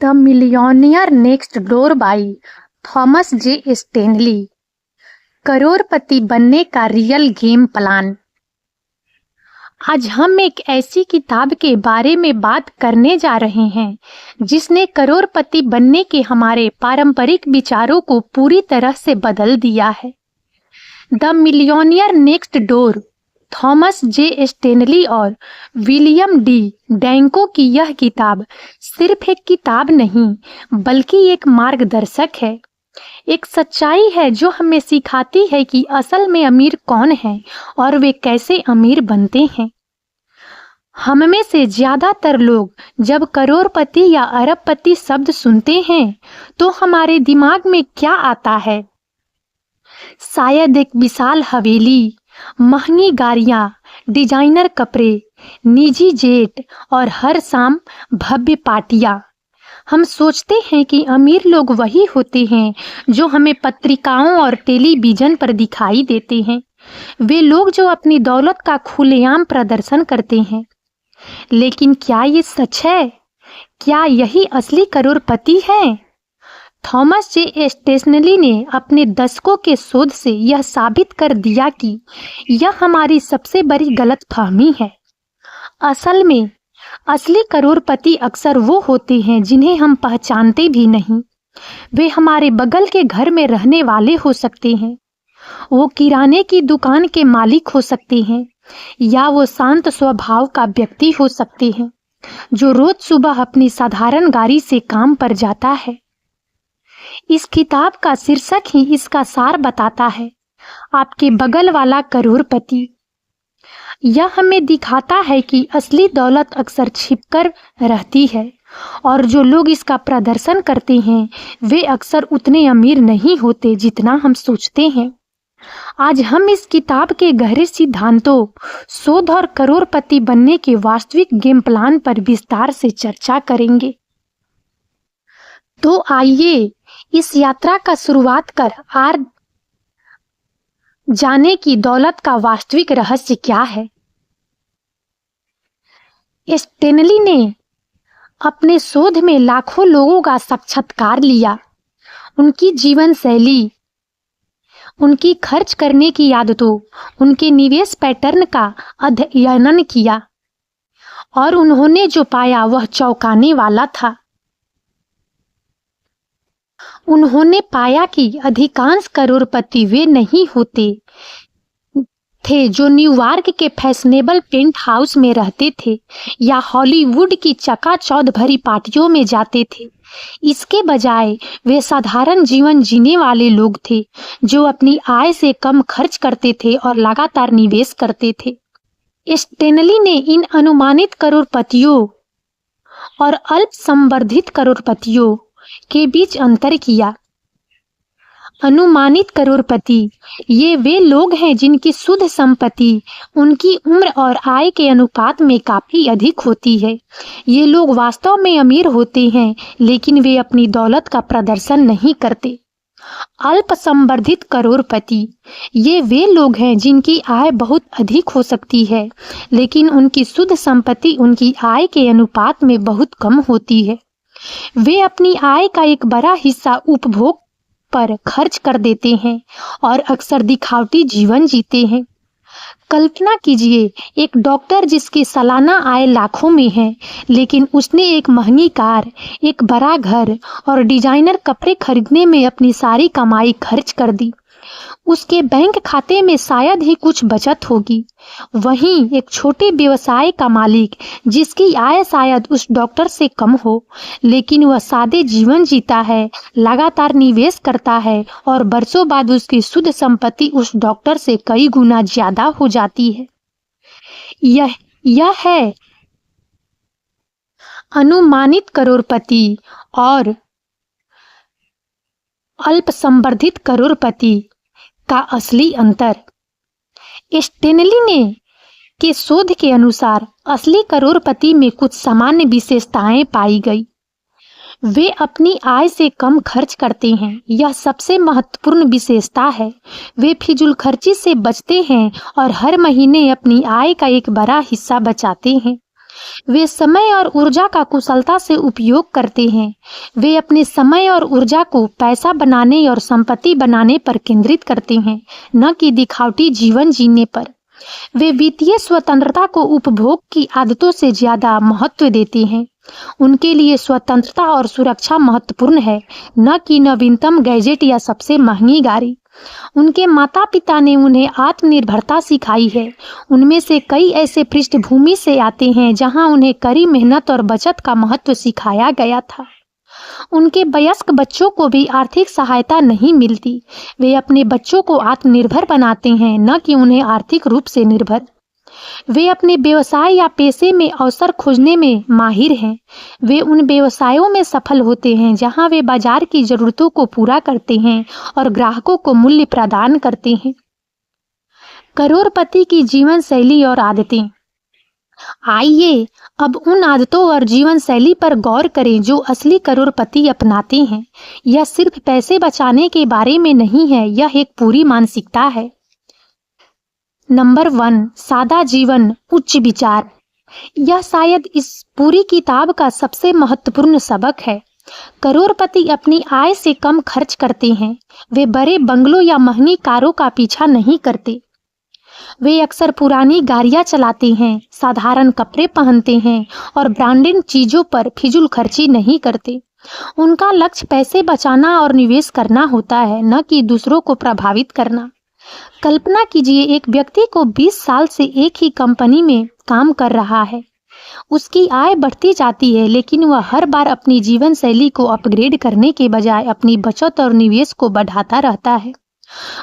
The millionaire next door by Thomas J Stanley. करोड़पति बनने का रियल गेम प्लान। आज हम एक ऐसी किताब के बारे में बात करने जा रहे हैं जिसने करोड़पति बनने के हमारे पारंपरिक विचारों को पूरी तरह से बदल दिया है। The millionaire next door, Thomas J Stanley और विलियम डी डैंको की यह किताब सिर्फ एक किताब नहीं बल्कि एक मार्गदर्शक है। एक सच्चाई है जो हमें सिखाती है कि असल में अमीर कौन है और वे कैसे अमीर बनते हैं। हम में से ज्यादातर लोग जब करोड़पति या अरबपति शब्द सुनते हैं तो हमारे दिमाग में क्या आता है? शायद एक विशाल हवेली, महंगी गाड़ियां, डिजाइनर कपड़े, निजी जेट और हर शाम भव्य पार्टियां। हम सोचते हैं कि अमीर लोग वही होते हैं जो हमें पत्रिकाओं और टेलीविजन पर दिखाई देते हैं। वे लोग जो अपनी दौलत का खुलेआम प्रदर्शन करते हैं। लेकिन क्या ये सच है? क्या यही असली करोड़पति है? थॉमस जे स्टेनली ने अपने दशकों के शोध से यह साबित कर दिया कि यह हमारी सबसे बड़ी गलतफहमी है। असल में असली करोड़पति अक्सर वो होते हैं जिन्हें हम पहचानते भी नहीं। वे हमारे बगल के घर में रहने वाले हो सकते हैं, वो किराने की दुकान के मालिक हो सकते हैं, या वो शांत स्वभाव का व्यक्ति हो सकते हैं जो रोज सुबह अपनी साधारण गाड़ी से काम पर जाता है। इस किताब का शीर्षक ही इसका सार बताता है, आपके बगल वाला करोड़पति। यह हमें दिखाता है कि असली दौलत अक्सर छिपकर रहती है और जो लोग इसका प्रदर्शन करते हैं वे अक्सर उतने अमीर नहीं होते जितना हम सोचते हैं। आज हम इस किताब के गहरे सिद्धांतों, शोध और करोड़पति बनने के वास्तविक गेम प्लान पर विस्तार से चर्चा करेंगे। तो आइए इस यात्रा का शुरुआत कर आर जाने की दौलत का वास्तविक रहस्य क्या है। स्टेनली ने अपने शोध में लाखों लोगों का साक्षात्कार लिया, उनकी जीवन शैली, उनकी खर्च करने की आदतों, उनके निवेश पैटर्न का अध्ययन किया और उन्होंने जो पाया वह चौंकाने वाला था। उन्होंने पाया कि अधिकांश करोड़पति वे नहीं होते थे जो न्यूयॉर्क के फैशनेबल पेंट हाउस में रहते थे या हॉलीवुड की चकाचौंध भरी पार्टियों में जाते थे। इसके बजाय वे साधारण जीवन जीने वाले लोग थे जो अपनी आय से कम खर्च करते थे और लगातार निवेश करते थे। स्टेनली ने इन अनुमानित करोड़पतियों और अल्प संवर्धित करोड़पतियों के बीच अंतर किया। अनुमानित करोड़पति ये वे लोग हैं जिनकी शुद्ध संपत्ति उनकी उम्र और आय के अनुपात में काफी अधिक होती है। ये लोग वास्तव में अमीर होते हैं लेकिन वे अपनी दौलत का प्रदर्शन नहीं करते। अल्प संवर्धित करोड़पति ये वे लोग हैं जिनकी आय बहुत अधिक हो सकती है लेकिन उनकी शुद्ध संपत्ति उनकी आय के अनुपात में बहुत कम होती है। वे अपनी आय का एक बड़ा हिस्सा उपभोग पर खर्च कर देते हैं और अक्सर दिखावटी जीवन जीते हैं। कल्पना कीजिए एक डॉक्टर जिसकी सालाना आय लाखों में है लेकिन उसने एक महंगी कार, एक बड़ा घर और डिजाइनर कपड़े खरीदने में अपनी सारी कमाई खर्च कर दी। उसके बैंक खाते में शायद ही कुछ बचत होगी। वहीं एक छोटे व्यवसाय का मालिक जिसकी आय शायद उस डॉक्टर से कम हो लेकिन वह सादे जीवन जीता है, लगातार निवेश करता है और बरसों बाद उसकी शुद्ध संपत्ति उस डॉक्टर से कई गुना ज्यादा हो जाती है। यह है अनुमानित करोड़पति और अल्प संवर्धित करोड़पति का असली अंतर। स्टेनली ने के शोध के अनुसार असली करोड़पति में कुछ सामान्य विशेषताएं पाई गई। वे अपनी आय से कम खर्च करते हैं, यह सबसे महत्वपूर्ण विशेषता है। वे फिजूल खर्ची से बचते हैं और हर महीने अपनी आय का एक बड़ा हिस्सा बचाते हैं। वे समय और ऊर्जा का कुशलता से उपयोग करते हैं। वे अपने समय और ऊर्जा को पैसा बनाने और संपत्ति बनाने पर केंद्रित करते हैं, न कि दिखावटी जीवन जीने पर। वे वित्तीय स्वतंत्रता को उपभोग की आदतों से ज्यादा महत्व देते हैं। उनके लिए स्वतंत्रता और सुरक्षा महत्वपूर्ण है, न कि नवीनतम गैजेट या सबसे महंगी गाड़ी। उनके माता पिता ने उन्हें आत्मनिर्भरता सिखाई है। उनमें से कई ऐसे पृष्ठभूमि से आते हैं जहां उन्हें कड़ी मेहनत और बचत का महत्व सिखाया गया था। उनके वयस्क बच्चों को भी आर्थिक सहायता नहीं मिलती। वे अपने बच्चों को आत्मनिर्भर बनाते हैं, न कि उन्हें आर्थिक रूप से निर्भर। वे अपने व्यवसाय या पेशे में अवसर खोजने में माहिर हैं। वे उन व्यवसायों में सफल होते हैं जहां वे बाजार की जरूरतों को पूरा करते हैं और ग्राहकों को मूल्य प्रदान करते हैं। करोड़पति की जीवन शैली और आदतें। आइए अब उन आदतों और जीवन शैली पर गौर करें जो असली करोड़पति अपनाते हैं। यह सिर्फ पैसे बचाने के बारे में नहीं है, यह एक पूरी मानसिकता है। नंबर 1, सादा जीवन, उच्च विचार। यह शायद इस पूरी किताब का सबसे महत्वपूर्ण सबक है। करोड़पति अपनी आय से कम खर्च करते हैं। वे बड़े बंगलों या महंगी कारों का पीछा नहीं करते। वे अक्सर पुरानी गाड़ियां चलाते हैं, साधारण कपड़े पहनते हैं और ब्रांडेड चीजों पर फिजूल खर्ची नहीं करते। उनका लक्ष्य पैसे बचाना और निवेश करना होता है, न कि दूसरों को प्रभावित करना। कल्पना कीजिए, एक व्यक्ति को 20 साल से एक ही कंपनी में काम कर रहा है। उसकी आय बढ़ती जाती है, लेकिन वह हर बार अपनी जीवन शैली को अपग्रेड करने के बजाय अपनी बचत और निवेश को बढ़ाता रहता है।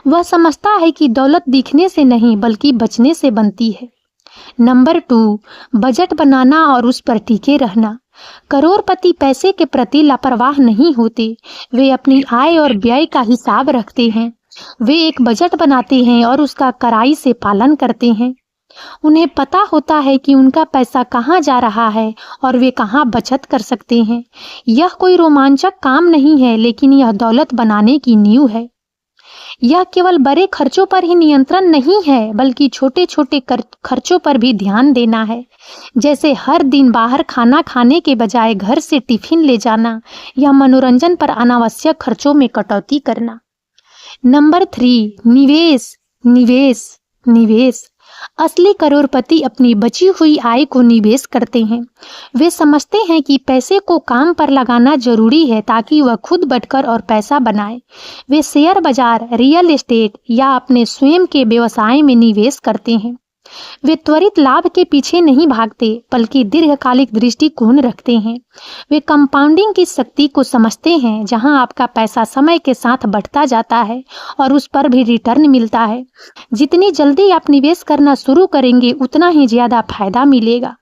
वह समझता है कि दौलत दिखने से नहीं बल्कि बचने से बनती है। नंबर 2, बजट बनाना और उस पर टिके रहना। करोड़पति पैसे के प्रति लापरवाह नहीं होते। वे अपनी आय और व्यय का हिसाब रखते हैं। वे एक बजट बनाते हैं और उसका कड़ाई से पालन करते हैं। उन्हें पता होता है कि उनका पैसा कहाँ जा रहा है और वे कहाँ बचत कर सकते हैं। यह कोई रोमांचक काम नहीं है, लेकिन यह दौलत बनाने की नींव है। यह केवल बड़े खर्चों पर ही नियंत्रण नहीं है, बल्कि छोटे छोटे खर्चों पर भी ध्यान देना है, जैसे हर दिन बाहर खाना खाने के बजाय घर से टिफिन ले जाना या मनोरंजन पर अनावश्यक खर्चों में कटौती करना। नंबर 3, निवेश निवेश निवेश। असली करोड़पति अपनी बची हुई आय को निवेश करते हैं। वे समझते हैं कि पैसे को काम पर लगाना जरूरी है ताकि वह खुद बढ़कर और पैसा बनाए। वे शेयर बाजार, रियल एस्टेट या अपने स्वयं के व्यवसाय में निवेश करते हैं। वे त्वरित लाभ के पीछे नहीं भागते, बल्कि दीर्घकालिक दृष्टिकोण रखते हैं। वे कंपाउंडिंग की शक्ति को समझते हैं, जहां आपका पैसा समय के साथ बढ़ता जाता है और उस पर भी रिटर्न मिलता है। जितनी जल्दी आप निवेश करना शुरू करेंगे, उतना ही ज्यादा फायदा मिलेगा।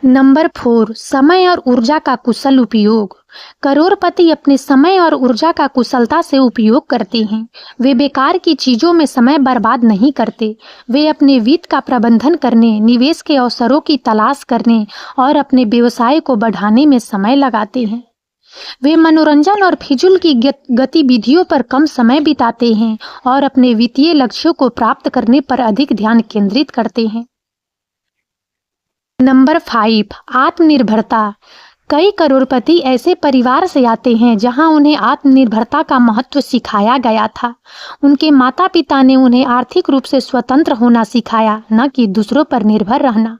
नंबर 4, समय और ऊर्जा का कुशल उपयोग। करोड़पति अपने समय और ऊर्जा का कुशलता से उपयोग करते हैं। वे बेकार की चीजों में समय बर्बाद नहीं करते। वे अपने वित्त का प्रबंधन करने, निवेश के अवसरों की तलाश करने और अपने व्यवसाय को बढ़ाने में समय लगाते हैं। वे मनोरंजन और फिजूल की गतिविधियों पर कम समय बिताते हैं और अपने वित्तीय लक्ष्यों को प्राप्त करने पर अधिक ध्यान केंद्रित करते हैं। नंबर 5, आत्मनिर्भरता। कई करोड़पति ऐसे परिवार से आते हैं जहां उन्हें आत्मनिर्भरता का महत्व सिखाया गया था। उनके माता पिता ने उन्हें आर्थिक रूप से स्वतंत्र होना सिखाया, न कि दूसरों पर निर्भर रहना।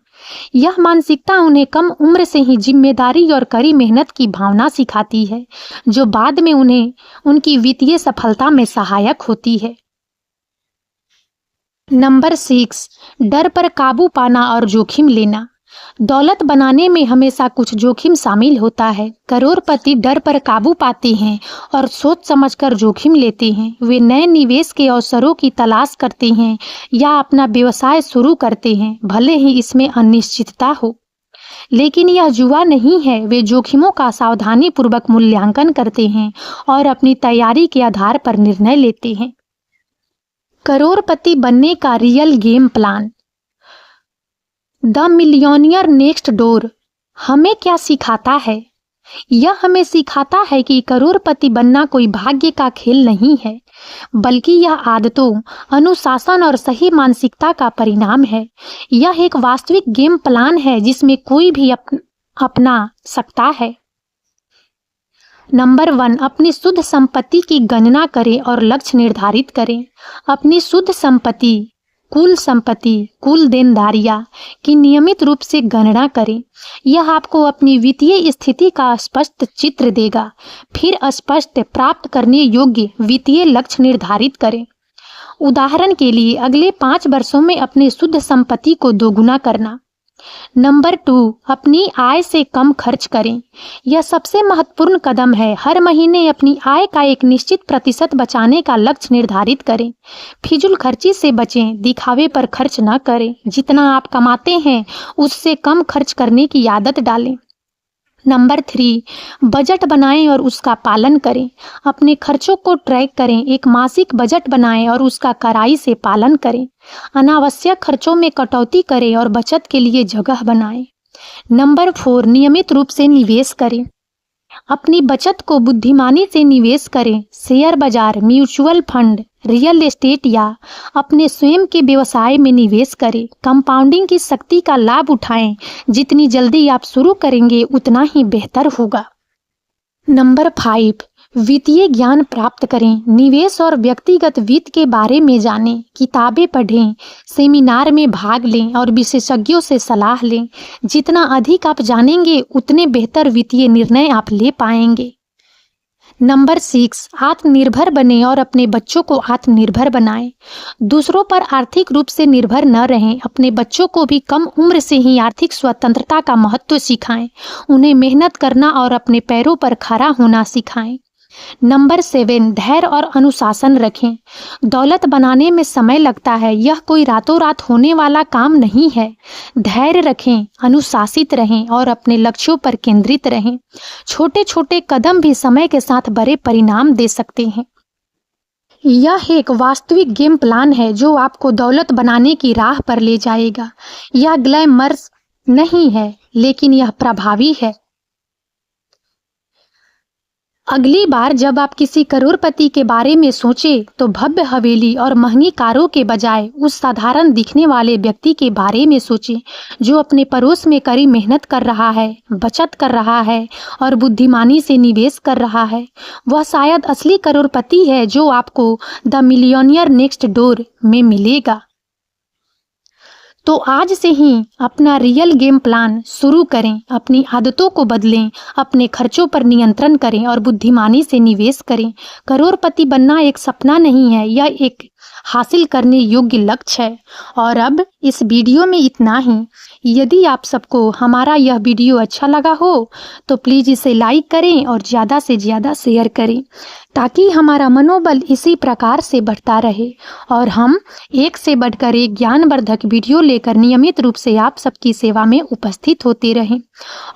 यह मानसिकता उन्हें कम उम्र से ही जिम्मेदारी और कड़ी मेहनत की भावना सिखाती है, जो बाद में उन्हें उनकी वित्तीय सफलता में सहायक होती है। नंबर 6, डर पर काबू पाना और जोखिम लेना। दौलत बनाने में हमेशा कुछ जोखिम शामिल होता है। करोड़पति डर पर काबू पाते हैं और सोच समझकर जोखिम लेते हैं। वे नए निवेश के अवसरों की तलाश करते हैं या अपना व्यवसाय शुरू करते हैं, भले ही इसमें अनिश्चितता हो। लेकिन यह जुआ नहीं है। वे जोखिमों का सावधानी पूर्वक मूल्यांकन करते हैं और अपनी तैयारी के आधार पर निर्णय लेते हैं। करोड़पति बनने का real game plan. The millionaire next door हमें क्या सिखाता है? यह हमें सिखाता है कि करोड़पति बनना कोई भाग्य का खेल नहीं है, बल्कि यह आदतों, अनुशासन और सही मानसिकता का परिणाम है। यह एक वास्तविक गेम प्लान है जिसमें कोई भी अपना सकता है। नंबर 1, अपनी शुद्ध संपत्ति की गणना करें और लक्ष्य निर्धारित करें। अपनी शुद्ध संपत्ति, कुल देनदारियां की नियमित रूप से गणना करें। यह आपको अपनी वित्तीय स्थिति का स्पष्ट चित्र देगा। फिर स्पष्ट, प्राप्त करने योग्य वित्तीय लक्ष्य निर्धारित करें। उदाहरण के लिए, अगले 5 वर्षों में अपनी शुद्ध संपत्ति को दोगुना करना। नंबर 2, अपनी आय से कम खर्च करें। यह सबसे महत्वपूर्ण कदम है। हर महीने अपनी आय का एक निश्चित प्रतिशत बचाने का लक्ष्य निर्धारित करें। फिजूल खर्ची से बचें, दिखावे पर खर्च न करें। जितना आप कमाते हैं उससे कम खर्च करने की आदत डालें। नंबर 3, बजट बनाएं और उसका पालन करें। अपने खर्चों को ट्रैक करें। एक मासिक बजट बनाएं और उसका कड़ाई से पालन करें। अनावश्यक खर्चों में कटौती करें और बचत के लिए जगह बनाएं। नंबर 4, नियमित रूप से निवेश करें। अपनी बचत को बुद्धिमानी से निवेश करें। शेयर बाजार, म्यूचुअल फंड, रियल एस्टेट या अपने स्वयं के व्यवसाय में निवेश करें। कंपाउंडिंग की शक्ति का लाभ उठाएं। जितनी जल्दी आप शुरू करेंगे उतना ही बेहतर होगा। नंबर 5, वित्तीय ज्ञान प्राप्त करें। निवेश और व्यक्तिगत वित्त के बारे में जानें। किताबें पढ़ें, सेमिनार में भाग लें और विशेषज्ञों से सलाह लें। जितना अधिक आप जानेंगे उतने बेहतर वित्तीय निर्णय आप ले पाएंगे। नंबर 6, आत्मनिर्भर बने और अपने बच्चों को आत्मनिर्भर बनाएं। दूसरों पर आर्थिक रूप से निर्भर न रहें। अपने बच्चों को भी कम उम्र से ही आर्थिक स्वतंत्रता का महत्व सिखाएं। उन्हें मेहनत करना और अपने पैरों पर खड़ा होना सिखाएं। नंबर 7, धैर्य और अनुशासन रखें। दौलत बनाने में समय लगता है। यह कोई रातों रात होने वाला काम नहीं है। धैर्य रखें, अनुशासित रहें और अपने लक्ष्यों पर केंद्रित रहें। छोटे छोटे कदम भी समय के साथ बड़े परिणाम दे सकते हैं। यह एक वास्तविक गेम प्लान है जो आपको दौलत बनाने की राह पर ले जाएगा। यह ग्लैमरस नहीं है, लेकिन यह प्रभावी है। अगली बार जब आप किसी करोड़पति के बारे में सोचें तो भव्य हवेली और महंगी कारों के बजाय उस साधारण दिखने वाले व्यक्ति के बारे में सोचें जो अपने पड़ोस में कड़ी मेहनत कर रहा है, बचत कर रहा है और बुद्धिमानी से निवेश कर रहा है। वह शायद असली करोड़पति है जो आपको द मिलियनियर नेक्स्ट डोर में मिलेगा। तो आज से ही अपना रियल गेम प्लान शुरू करें। अपनी आदतों को बदलें, अपने खर्चों पर नियंत्रण करें और बुद्धिमानी से निवेश करें। करोड़पति बनना एक सपना नहीं है, यह एक हासिल करने योग्य लक्ष्य है। और अब इस वीडियो में इतना ही। यदि आप सबको हमारा यह वीडियो अच्छा लगा हो तो प्लीज़ इसे लाइक करें और ज़्यादा से ज़्यादा शेयर करें ताकि हमारा मनोबल इसी प्रकार से बढ़ता रहे और हम एक से बढ़कर एक ज्ञानवर्धक वीडियो लेकर नियमित रूप से आप सबकी सेवा में उपस्थित होते रहें।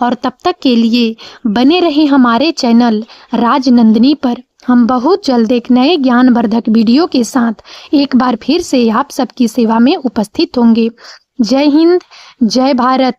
और तब तक के लिए बने रहें हमारे चैनल राजनंदिनी पर। हम बहुत जल्द एक नए ज्ञानवर्धक वीडियो के साथ एक बार फिर से आप सबकी सेवा में उपस्थित होंगे। जय हिंद, जय भारत।